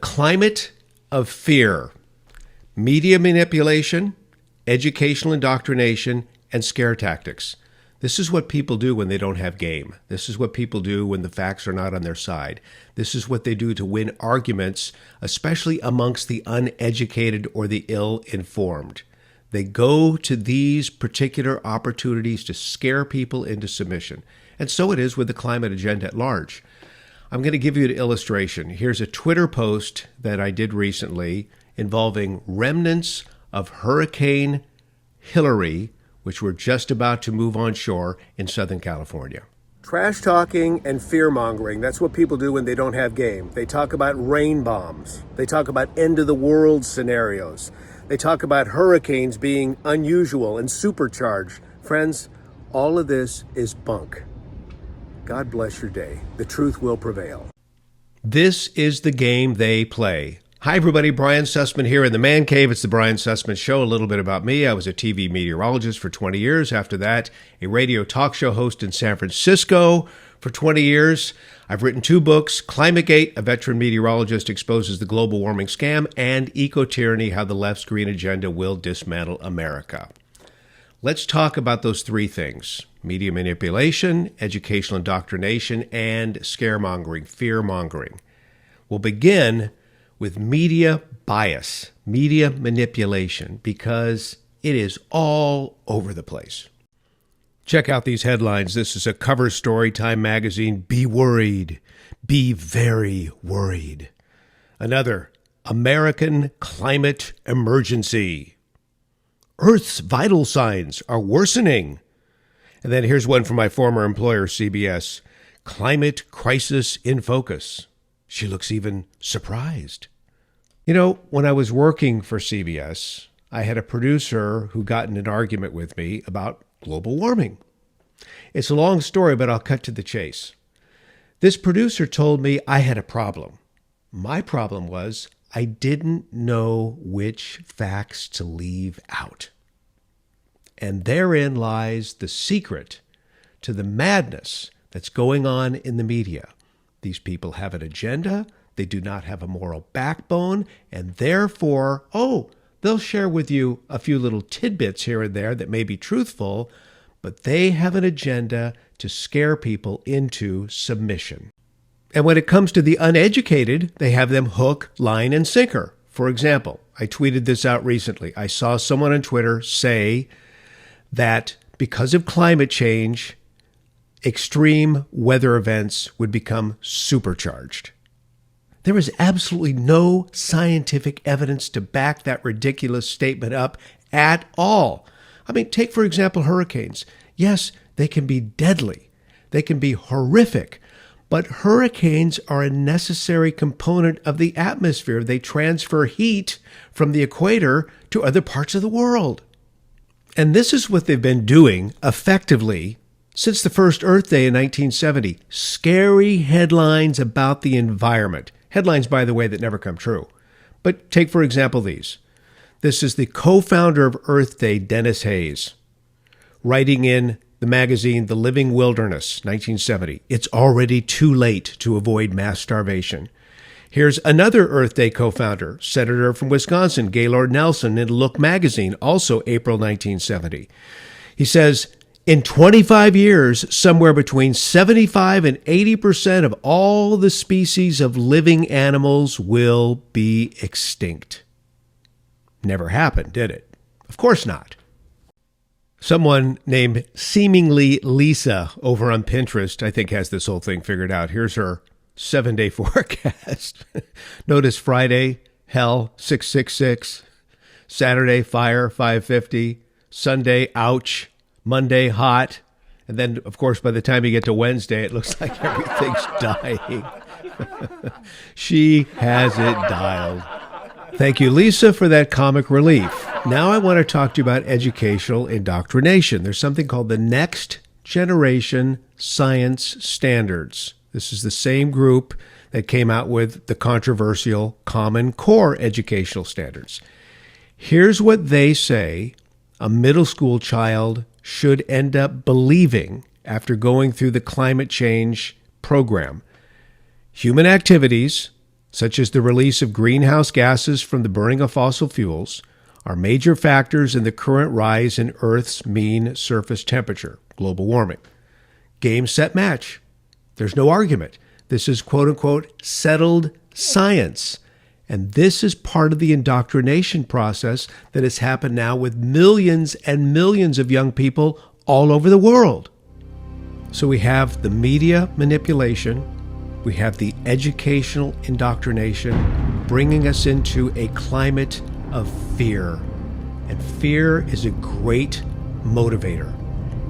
climate of fear, media manipulation, educational indoctrination, and scare tactics. This is what people do when they don't have game. This is what people do when the facts are not on their side. This is what they do to win arguments, especially amongst the uneducated or the ill-informed. They go to these particular opportunities to scare people into submission. And so it is with the climate agenda at large. I'm going to give you an illustration. Here's a Twitter post that I did recently involving remnants of Hurricane Hillary, which were just about to move on shore in Southern California. Trash talking and fear mongering, that's what people do when they don't have game. They talk about rain bombs. They talk about end of the world scenarios. They talk about hurricanes being unusual and supercharged. Friends, all of this is bunk. God bless your day. The truth will prevail. This is the game they play. Hi, everybody. Brian Sussman here in the Man Cave. It's the Brian Sussman Show. A little bit about me. I was a TV meteorologist for 20 years. After that, a radio talk show host in San Francisco for 20 years. I've written 2 books, Climategate, a veteran meteorologist exposes the global warming scam, and Eco-Tyranny, how the left's green agenda will dismantle America. Let's talk about those 3 things: media manipulation, educational indoctrination, and scaremongering, fear-mongering. We'll begin with media bias, media manipulation, because it is all over the place. Check out these headlines. This is a cover story, Time magazine. Be worried. Be very worried. Another, American climate emergency. Earth's vital signs are worsening. And then here's one from my former employer, CBS. Climate crisis in focus. She looks even surprised. You know, when I was working for CBS, I had a producer who got in an argument with me about global warming. It's a long story, but I'll cut to the chase. This producer told me I had a problem. My problem was I didn't know which facts to leave out. And therein lies the secret to the madness that's going on in the media. These people have an agenda. They do not have a moral backbone, and therefore, they'll share with you a few little tidbits here and there that may be truthful, but they have an agenda to scare people into submission. And when it comes to the uneducated, they have them hook, line, and sinker. For example, I tweeted this out recently. I saw someone on Twitter say that because of climate change, extreme weather events would become supercharged. There is absolutely no scientific evidence to back that ridiculous statement up at all. I mean, take, for example, hurricanes. Yes, they can be deadly. They can be horrific. But hurricanes are a necessary component of the atmosphere. They transfer heat from the equator to other parts of the world. And this is what they've been doing effectively since the first Earth Day in 1970. Scary headlines about the environment. Headlines, by the way, that never come true. But take, for example, these. This is the co-founder of Earth Day, Dennis Hayes, writing in the magazine The Living Wilderness, 1970. It's already too late to avoid mass starvation. Here's another Earth Day co-founder, Senator from Wisconsin, Gaylord Nelson, in Look magazine, also April 1970. He says, in 25 years, somewhere between 75 and 80% of all the species of living animals will be extinct. Never happened, did it? Of course not. Someone named Seemingly Lisa over on Pinterest, I think, has this whole thing figured out. Here's her 7-day forecast. Notice Friday, hell, 666. Saturday, fire, 550. Sunday, ouch. Monday, hot. And then, of course, by the time you get to Wednesday, it looks like everything's dying. She has it dialed. Thank you, Lisa, for that comic relief. Now I want to talk to you about educational indoctrination. There's something called the Next Generation Science Standards. This is the same group that came out with the controversial Common Core educational standards. Here's what they say a middle school child should end up believing after going through the climate change program. Human activities, such as the release of greenhouse gases from the burning of fossil fuels, are major factors in the current rise in Earth's mean surface temperature, global warming. Game, set, match. There's no argument. This is quote-unquote settled science. And this is part of the indoctrination process that has happened now with millions and millions of young people all over the world. So we have the media manipulation, we have the educational indoctrination bringing us into a climate of fear. And fear is a great motivator.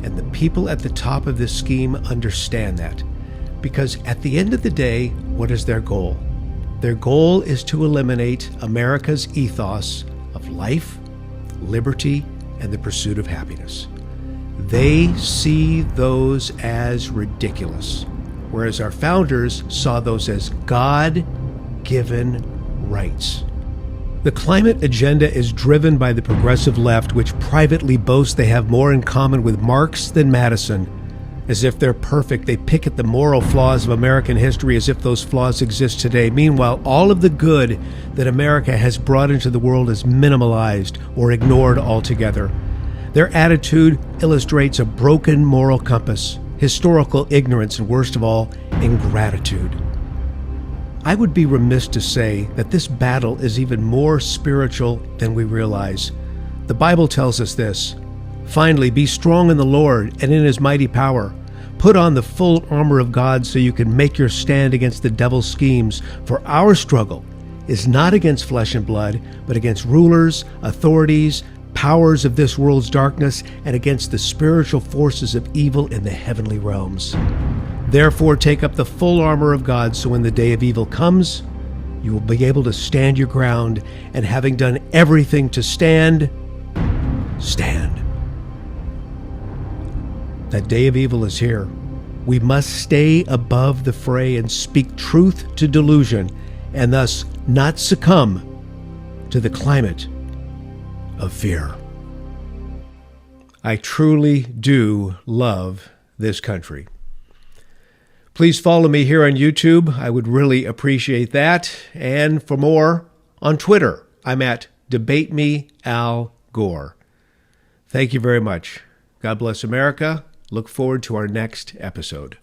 And the people at the top of this scheme understand that. Because at the end of the day, what is their goal? Their goal is to eliminate America's ethos of life, liberty, and the pursuit of happiness. They see those as ridiculous, whereas our founders saw those as God-given rights. The climate agenda is driven by the progressive left, which privately boasts they have more in common with Marx than Madison. As if they're perfect, they pick at the moral flaws of American history as if those flaws exist today. Meanwhile, all of the good that America has brought into the world is minimalized or ignored altogether. Their attitude illustrates a broken moral compass, historical ignorance, and worst of all, ingratitude. I would be remiss to say that this battle is even more spiritual than we realize. The Bible tells us this: "Finally, be strong in the Lord and in his mighty power. Put on the full armor of God so you can make your stand against the devil's schemes. For our struggle is not against flesh and blood, but against rulers, authorities, powers of this world's darkness, and against the spiritual forces of evil in the heavenly realms. Therefore, take up the full armor of God, so when the day of evil comes, you will be able to stand your ground, and having done everything to stand, stand." That day of evil is here. We must stay above the fray and speak truth to delusion, and thus not succumb to the climate of fear. I truly do love this country. Please follow me here on YouTube. I would really appreciate that. And for more, on Twitter, I'm at DebateMeAlGore. Thank you very much. God bless America. Look forward to our next episode.